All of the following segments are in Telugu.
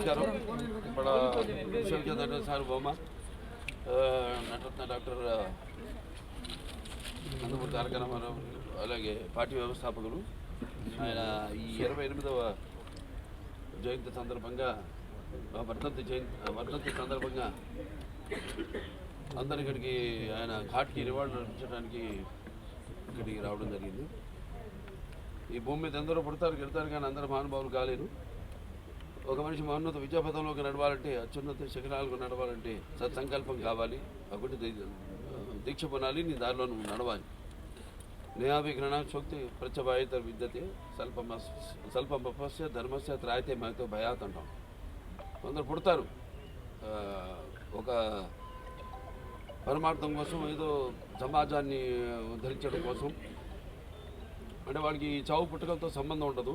నమస్కారం. మన విశ్వవిద్యాలయ సార్వభౌమ నటరత్న డాక్టర్ నందమూరి తారక రామారావు అలాగే పార్టీ వ్యవస్థాపకులు ఆయన ఈ 28వ జయంతి సందర్భంగా వర్ధంతి సందర్భంగా అందరి ఇక్కడికి ఆయన ఘాట్కి నివాళులు అర్పించడానికి ఇక్కడికి రావడం జరిగింది. ఈ భూమి మీద ఎందరో పుడతారు గెడతారు కానీ అందరూ మహానుభావులు కాలేరు. ఒక మనిషి మహోన్నత విద్యాపథంలోకి నడవాలంటే అత్యున్నత శిఖరాలకు నడవాలంటే సత్సంకల్పం కావాలి, ఒకటి దీక్ష పొనాలి, నీ దారిలో నువ్వు నడవాలి. నేహాభిఘ్రణాశోక్తి ప్రత్యభాయిత విద్యతే స్వల్పమపస్య ధర్మస్య త్రాయితే మహతో భయాత్ అంటాం. కొందరు పుడతారు ఒక పరమార్థం కోసం, ఏదో సమాజాన్ని ఉద్ధరించడం కోసం, అంటే వాడికి చావు పుట్టుకలతో సంబంధం ఉండదు.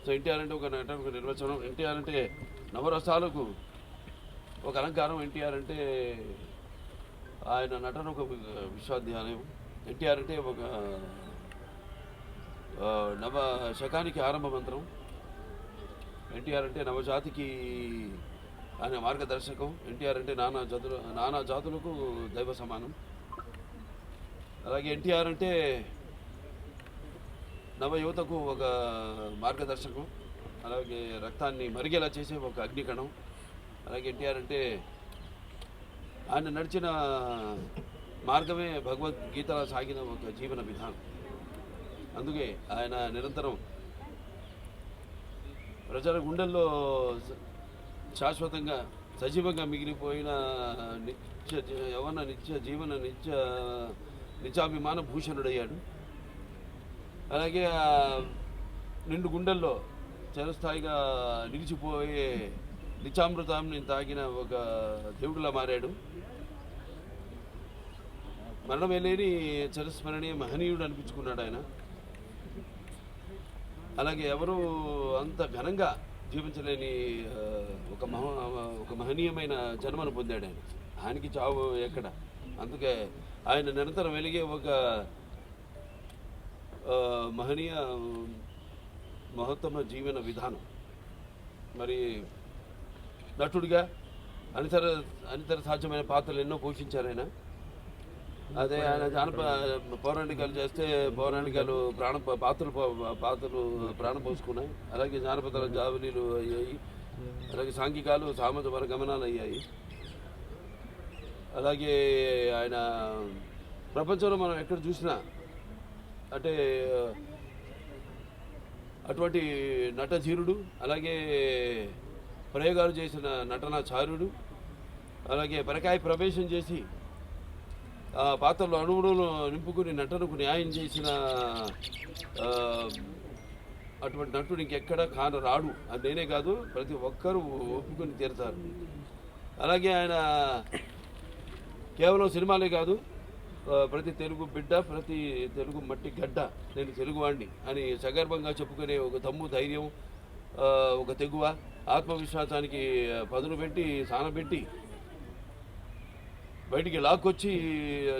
సో ఎన్టీఆర్ అంటే ఒక నిర్వచనం. ఎన్టీఆర్ అంటే నవరసాలకు ఒక అలంకారం. ఎన్టీఆర్ అంటే ఆయన నటన ఒక విశ్వాధ్యాలయం. ఎన్టీఆర్ అంటే ఒక నవ శకానికి ఆరంభ మంత్రం. ఎన్టీఆర్ అంటే నవజాతికి ఆయన మార్గదర్శకం. ఎన్టీఆర్ అంటే నానా జాతులకు దైవ సమానం. అలాగే ఎన్టీఆర్ అంటే నవ యువతకు ఒక మార్గదర్శకం, అలాగే రక్తాన్ని మరిగేలా చేసే ఒక అగ్నికణం. అలాగే ఎన్టీఆర్ అంటే ఆయన నడిచిన మార్గమే భగవద్గీత సాగిన ఒక జీవన విధానం. అందుకే ఆయన నిరంతరం ప్రజల గుండెల్లో శాశ్వతంగా సజీవంగా మిగిలిపోయిన నిత్యాభిమాన భూషణుడయ్యాడు. అలాగే నిండు గుండెల్లో చిరస్థాయిగా నిలిచిపోయే నిత్యామృతాన్ని తాగిన ఒక దేవుడిలా మారాడు. మరణమే లేని చిరస్మరణీయ మహనీయుడు అనిపించుకున్నాడు ఆయన. అలాగే ఎవరు అంత ఘనంగా జీవించలేని ఒక మహనీయమైన జన్మను పొందాడు ఆయన. ఆయనకి చావు ఎక్కడ. అందుకే ఆయన నిరంతరం వెలిగే ఒక మహనీయ మహోత్తమ జీవన విధానం. మరి నటుడిగా అనితర సాధ్యమైన పాత్రలు ఎన్నో పోషించారు ఆయన. అదే ఆయన పౌరాణికాలు చేస్తే పౌరాణికాలు పాత్రలు ప్రాణం పోసుకున్నాయి. అలాగే జానపదాల జావలీలు అయ్యాయి. అలాగే సాంఘికాలు సామాజిక వర్గమనాలు అయ్యాయి. అలాగే ఆయన ప్రపంచంలో మనం ఎక్కడ చూసినా అంటే అటువంటి నటధీరుడు, అలాగే ప్రయోగాలు చేసిన నటనాచార్యుడు, అలాగే పరకాయ ప్రవేశం చేసి ఆ పాత్రలో అణువులను నింపుకుని నటనకు న్యాయం చేసిన అటువంటి నటుడు ఇంకెక్కడ రాడు. అది నేనే కాదు, ప్రతి ఒక్కరూ ఒప్పుకొని తీరుతారు. అలాగే ఆయన కేవలం సినిమాలే కాదు, ప్రతి తెలుగు బిడ్డ, ప్రతి తెలుగు మట్టి గడ్డ, నేను తెలుగువాడిని అని సగర్భంగా చెప్పుకునే ఒక దమ్ము, ధైర్యం, ఒక తెగువ, ఆత్మవిశ్వాసానికి పదును పెట్టి సానబెట్టి బయటికి లాక్కొచ్చి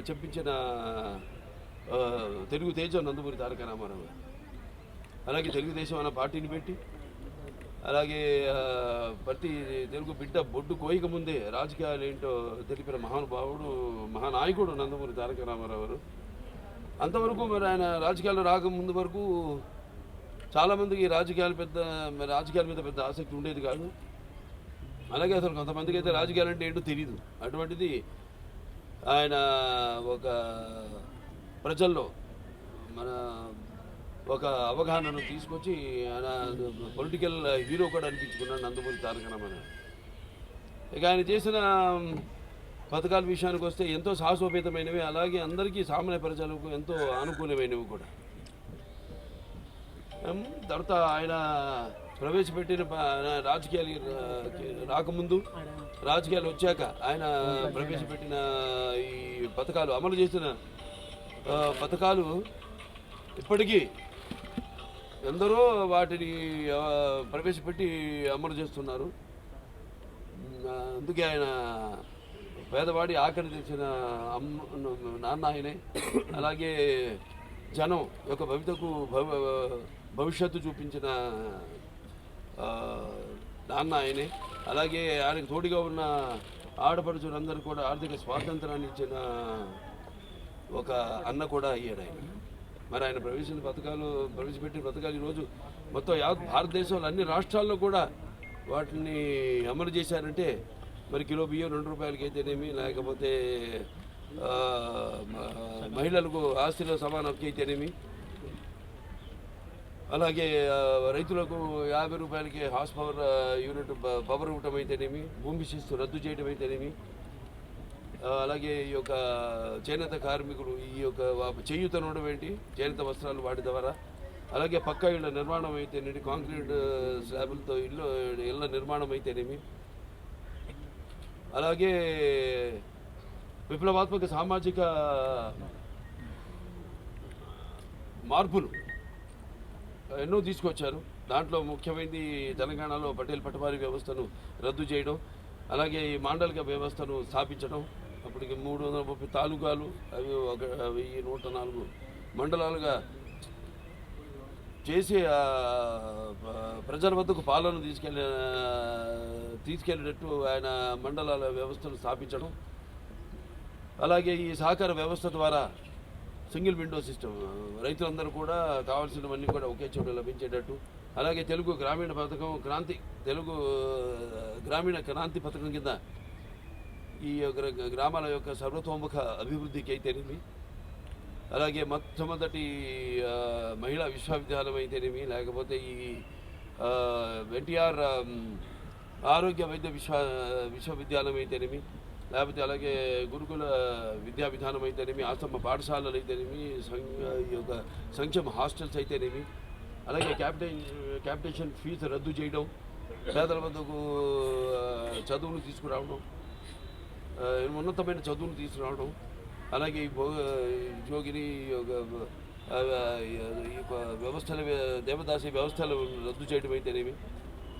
చెప్పించిన తెలుగు తేజం నందమూరి తారక రామారావు. అలాగే తెలుగుదేశం అన్న పార్టీని పెట్టి, అలాగే ప్రతి తెలుగు బిడ్డ బొడ్డు కోయిక ముందే రాజకీయాలు ఏంటో తెలిపిన మహానుభావుడు, మహానాయకుడు నందమూరి తారక రామారావు గారు. అంతవరకు మరి ఆయన రాజకీయాలు రాకముందు వరకు చాలామందికి రాజకీయాల మీద పెద్ద ఆసక్తి ఉండేది కాదు. అలాగే అసలు కొంతమందికి అయితే రాజకీయాలు అంటే ఏంటో తెలియదు. అటువంటిది ఆయన ఒక ప్రజల్లో ఒక అవగాహనను తీసుకొచ్చి ఆయన పొలిటికల్ హీరో కూడా అనిపించుకున్నాడు నందమూరి తారక రామారావు. ఇక ఆయన చేసిన పథకాల విషయానికి వస్తే ఎంతో సాహసోపేతమైనవి, అలాగే అందరికీ సామాన్య ప్రజలకు ఎంతో అనుకూలమైనవి కూడా. తర్వాత ఆయన ప్రవేశపెట్టిన రాజకీయాలు రాకముందు, రాజకీయాలు వచ్చాక ఆయన ప్రవేశపెట్టిన ఈ పథకాలు, అమలు చేసిన పథకాలు ఇప్పటికీ ఎందరో వాటిని ప్రవేశపెట్టి అమలు చేస్తున్నారు. అందుకే ఆయన పేదవాడి ఆఖరి తెచ్చిన నాన్న ఆయనే. అలాగే జనం యొక్క భవిష్యత్తు చూపించిన నాన్న ఆయనే. అలాగే ఆయనకు తోడుగా ఉన్న ఆడపడుచులందరూ కూడా ఆర్థిక స్వాతంత్రాన్ని ఇచ్చిన ఒక అన్న కూడా అయ్యాడు ఆయన. మరి ఆయన ప్రవేశపెట్టిన పథకాలు ఈరోజు మొత్తం భారతదేశంలో అన్ని రాష్ట్రాల్లో కూడా వాటిని అమలు చేశారంటే మరి కిలో బియ్యం 2 రూపాయలకి అయితేనేమి, లేకపోతే మహిళలకు ఆస్తిలో సమాన హక్కు అయితేనేమి, అలాగే రైతులకు 50 రూపాయలకి హార్స్ పవర్ యూనిట్ పవర్ ఇవ్వటం అయితేనేమి, భూమి శిస్తు రద్దు చేయడం అయితేనేమి, అలాగే ఈ యొక్క చేనేత కార్మికులు ఈ యొక్క చేయూతనడం ఏంటి, చేనేత వస్త్రాలు వాటి ద్వారా, అలాగే పక్కా ఇళ్ళ నిర్మాణం అయితేనేమి, కాంక్రీట్ స్లాబులతో ఇళ్ళ నిర్మాణం అయితేనేమి, అలాగే విప్లవాత్మక సామాజిక మార్పులు ఎన్నో తీసుకొచ్చారు. దాంట్లో ముఖ్యమైనది తెలంగాణలో పటేల్ పటవారీ వ్యవస్థను రద్దు చేయడం, అలాగే ఈ మాండలిక వ్యవస్థను స్థాపించడం. అప్పటికి 330 తాలూకాలు, అవి 1104 మండలాలుగా చేసి ప్రజల వద్దకు పాలన తీసుకెళ్ళినట్టు ఆయన మండలాల వ్యవస్థను స్థాపించడం. అలాగే ఈ సహకార వ్యవస్థ ద్వారా సింగిల్ విండో సిస్టమ్, రైతులందరూ కూడా కావాల్సినవన్నీ కూడా ఒకే చోట లభించేటట్టు. అలాగే తెలుగు గ్రామీణ క్రాంతి పథకం కింద ఈ యొక్క గ్రామాల యొక్క సర్వతోముఖ అభివృద్ధికి అయితేనేమి, అలాగే మొట్టమొదటి మహిళా విశ్వవిద్యాలయం అయితేనేమి, లేకపోతే ఈ ఎన్టీఆర్ ఆరోగ్య వైద్య విశ్వవిద్యాలయం అయితేనేమి, లేకపోతే అలాగే గురుకుల విద్యా విధానం అయితేనేమి, ఆశ్రమ పాఠశాలలు అయితేనేమి, ఈ యొక్క సంక్షేమ హాస్టల్స్ అయితేనేమి, అలాగే క్యాపిటేషన్ ఫీజు రద్దు చేయడం, పేదల వద్దకు చదువులు తీసుకురావడం, ఉన్నతమైన చదువులు తీసుకురావడం, అలాగే జోగిని వ్యవస్థల దేవదాసి వ్యవస్థలు రద్దు చేయడం అయితేనేమి,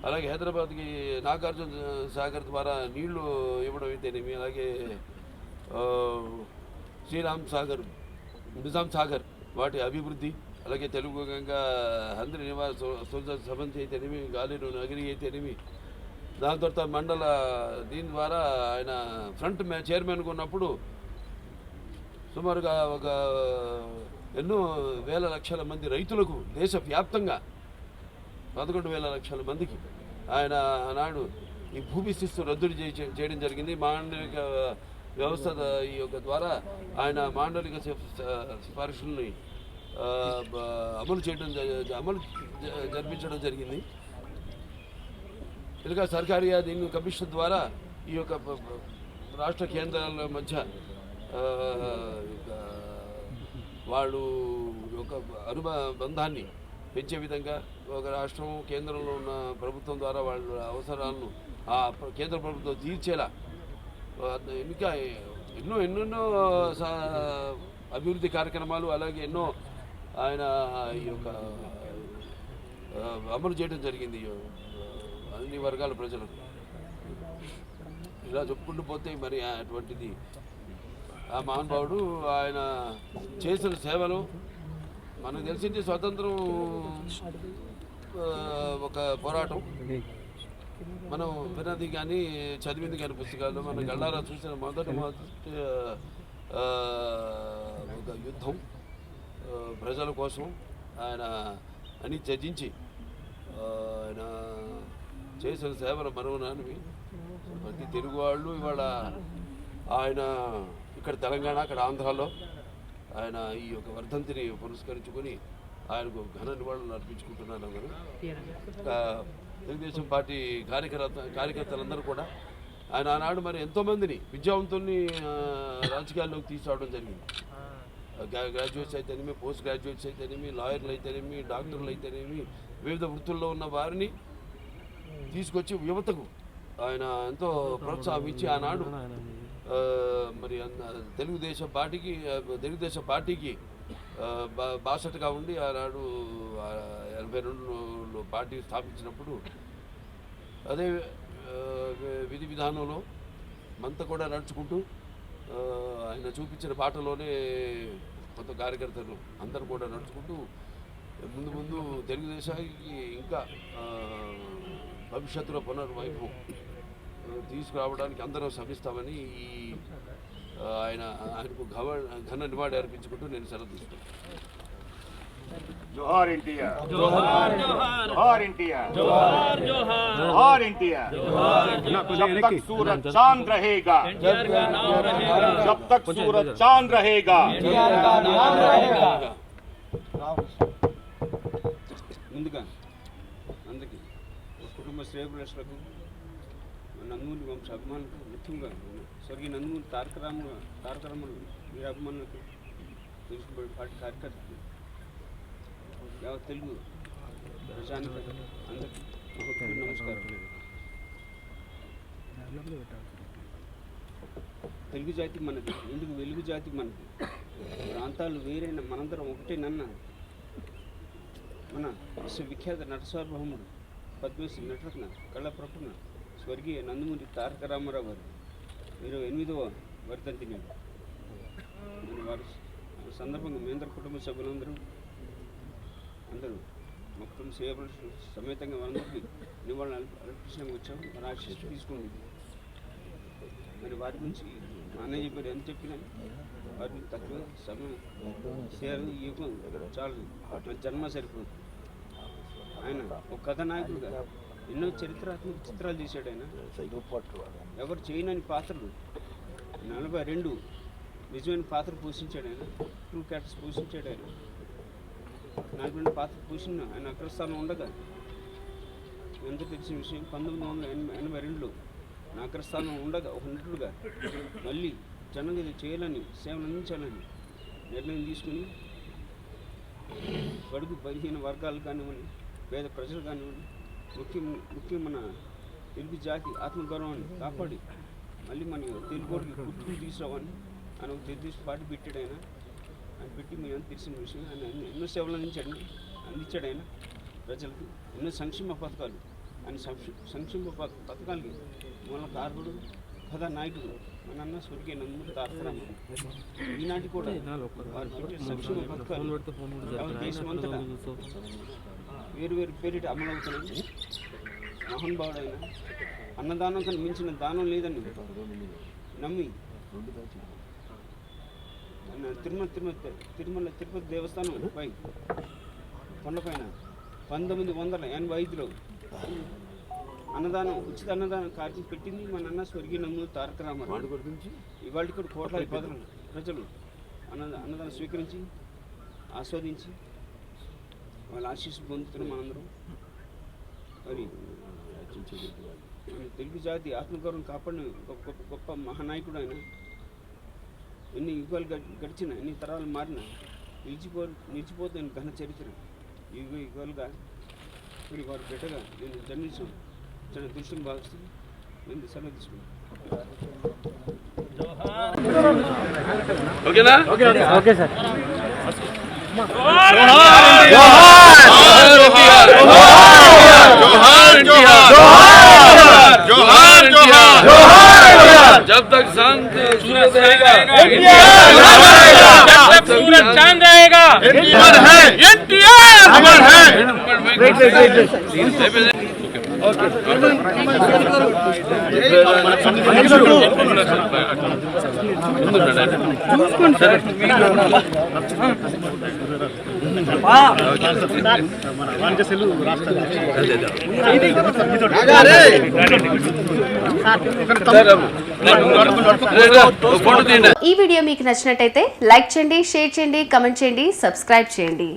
అలాగే హైదరాబాద్కి నాగార్జున సాగర్ ద్వారా నీళ్లు ఇవ్వడం అయితేనేమి, అలాగే నిజాం సాగర్ వాటి అభివృద్ధి, అలాగే తెలుగు గంగా హంద్రి నివాస్ సబంధి అయితేనేమి, గాలిను నగిరి అయితేనేమి, దాని తర్వాత మండల దీని ద్వారా ఆయన ఫ్రంట్ చైర్మన్గా ఉన్నప్పుడు సుమారుగా ఒక ఎన్నో వేల లక్షల మంది రైతులకు దేశవ్యాప్తంగా 11,000 లక్షల మందికి ఆయన ఆనాడు ఈ భూమి శిస్తు రద్దు చేయడం జరిగింది. మాండలిక వ్యవస్థ ఈ యొక్క ద్వారా ఆయన మాండలిక సిఫార్సుల్ని అమలు జరిపించడం జరిగింది. ఇంకా సర్కారీ దీని కమిషన్ ద్వారా ఈ యొక్క రాష్ట్ర కేంద్రాల మధ్య వాళ్ళు ఒక అనుబంధాన్ని పెంచే విధంగా ఒక రాష్ట్రం కేంద్రంలో ఉన్న ప్రభుత్వం ద్వారా వాళ్ళ అవసరాలను ఆ కేంద్ర ప్రభుత్వం తీర్చేలా ఇంకా ఎన్నెన్నో అభివృద్ధి కార్యక్రమాలు, అలాగే ఎన్నో ఆయన ఈ యొక్క అమలు చేయడం జరిగింది అన్ని వర్గాల ప్రజలకు. ఇలా చెప్పుకుంటూ పోతే మరి అటువంటిది ఆ మహానుభావుడు ఆయన చేసిన సేవలు మనకు తెలిసింది. స్వతంత్రం ఒక పోరాటం, మనం విన్నది కానీ చదివింది కానీ పుస్తకాల్లో మనం గళ్ళారా చూసిన మొదటి ఒక యుద్ధం ప్రజల కోసం ఆయన అని త్యజించి ఆయన చేసిన సేవలు మరువనానివి. ప్రతి తెలుగు వాళ్ళు ఇవాళ ఆయన ఇక్కడ తెలంగాణ, అక్కడ ఆంధ్రాలో ఆయన ఈ యొక్క వర్ధంతిని పురస్కరించుకొని ఆయనకు ఘన నివాళులు అర్పించుకుంటున్నారు. అందరూ తెలుగుదేశం పార్టీ కార్యకర్తలందరూ కూడా ఆయన ఆనాడు మరి ఎంతోమందిని విద్యావంతుల్ని రాజకీయాల్లోకి తీసుకురావడం జరిగింది. గ్రాడ్యుయేట్స్ అయితేనేమి, పోస్ట్ గ్రాడ్యుయేట్స్ అయితేనేమి, లాయర్లు అయితేనేమి, డాక్టర్లు అయితేనేమి, వివిధ వృత్తుల్లో ఉన్న వారిని తీసుకొచ్చి యువతకు ఆయన ఎంతో ప్రోత్సాహం ఇచ్చి ఆనాడు మరి తెలుగుదేశం పార్టీకి బాసటగా ఉండి ఆనాడు 82లో పార్టీ స్థాపించినప్పుడు అదే విధి విధానంలో మనతో కూడా నడుచుకుంటూ ఆయన చూపించిన బాటలోనే కొత్త కార్యకర్తలు అందరూ కూడా నడుచుకుంటూ ముందు తెలుగుదేశానికి ఇంకా భవిష్యత్తులో పునర్వైభవం తీసుకురావడానికి అందరం శ్రమిస్తామని ఈ ఆయనకు ఘన నివాళి అర్పించుకుంటూ నేను సెలవు తీసుకుంటాను. जोहार एनटीआर, जोहार जोहार एनटीआर, जोहार जोहार जोहार एनटीआर। जब तक सूरज चांद रहेगा, जब तक सूरज चांद रहेगा, एनटीआर का नाम रहेगा। ముందుగా అందరికీ కుటుంబ శ్రేయభిలాషులకు నందమూరి వంశ అభిమానులకు ముఖ్యంగా స్వర్గీయ నందమూరి తారక రామారావు వీరి అభిమానులకు తెలుసుకునే పార్టీ కార్యకర్తలు యావత్ తెలుగు ప్రజానికి అందరికీ నమస్కారం. తెలుగు జాతి మనది, ఎందుకు వెలుగు జాతి మనది. ప్రాంతాలు వేరైన మనందరం ఒకటేనన్న మన విశ్వవిఖ్యాత నటసార్వభౌముడు పద్మశ్రీ నటరత్న కళాప్రపూర్ణ స్వర్గీయ నందమూరి తారక రామారావు గారు 28వ వర్ధంతి నేడు. వారి సందర్భంగా మేందర్ కుటుంబ సభ్యులందరూ అందరూ మా కుటుంబ సేవలు సమేతంగా మనందరికీ నివాళులు అర్పించడానికి వచ్చాము. మన ఆశీస్సు తీసుకుంది. మరి వారి గురించి మా అన్నయ్య చెప్పారు, ఎంత చెప్పినా వారిని తక్కువ సమయం సేవలు యుగం చాలు, అట్లా జన్మ సరిపోదు. ఆయన ఒక కథానాయకుడుగా ఎన్నో చరిత్రాత్మక చిత్రాలు చేశాడు. ఆయన ఎవరు చేయనని పాత్రలు 42 నిజమైన పాత్ర పోషించాడు. ఆయన ట్రూ క్యారెక్టర్స్ పోషించాడు. ఆయన 42 పాత్ర పోషించిన ఆయన అగ్రస్థానం ఉండగా ఎంతో తెలిసిన విషయం 1982లో నా అగ్రస్థానం ఉండగా ఒక నటుడుగా మళ్ళీ జనగది చేయాలని సేవలు అందించాలని నిర్ణయం తీసుకుని బడుగు బలహీన వర్గాలు కానివ్వండి, పేద ప్రజలు కానివ్వండి, ముఖ్యం మన తెలుగు జాతి ఆత్మగౌరవాన్ని కాపాడి మళ్ళీ మన తెలుగుడికి గుర్తుకు తీసుకురావాలని ఆయన ఒక తెలుగు పార్టీ పెట్టాడు. ఆయన పెట్టి మీ అంత తెలిసిన విషయం. ఆయన ఎన్నో సేవలు అందించాడు. ఆయన ప్రజలకు ఎన్నో సంక్షేమ పథకాలు, ఆయన సంక్షేమ పథకాలకి మూల కారకుడు కథానాయకుడు మన అన్న స్వర్గీయ నందమూరి తారక రామారావు. ఈనాటి కూడా వారు పెట్టే సంక్షేమ పథకాలు దేశమంతటా వేరు పేరిట అమలవుతున్నాయి. మహానుభావుడైన అన్నదానం కన్నా మించిన దానం లేదని నమ్మి తిరుపతి దేవస్థానం పై కొండపైన 1985లో ఉచిత అన్నదానం కార్యక్రమం పెట్టింది మన అన్న స్వర్గీయ నందమూరి తారక రామారావు. ఇవాళ కూడా కోట్లాది ప్రజలు అన్నదానం స్వీకరించి ఆస్వాదించి వాళ్ళ ఆశీస్సు పొందుతున్న మనందరం. మరి తెలుగు జాతి ఆత్మగౌరవం కాపాడిన గొప్ప మహానాయకుడు ఆయన. ఎన్ని యుగాలు గడిచిన, ఎన్ని తరాలు మారినా నిలిచిపోతున్న ఘన చరిత్ర. యుగాలుగా మరి వారి బిడ్డగా నేను జన్మించడం చాలా దృష్టిని భావిస్తూ నేను సెలవు తీసుకున్నాను. ఓకేనా? Okay sir. जब तक शांत सूरज रहेगा, जब तक सूरज चांद रहेगा, अमर है एनटीआर, अमर है। ఈ వీడియో మీకు నచ్చినట్టయితే లైక్ చేయండి, షేర్ చేయండి, కమెంట్ చేయండి, సబ్స్క్రైబ్ చేయండి.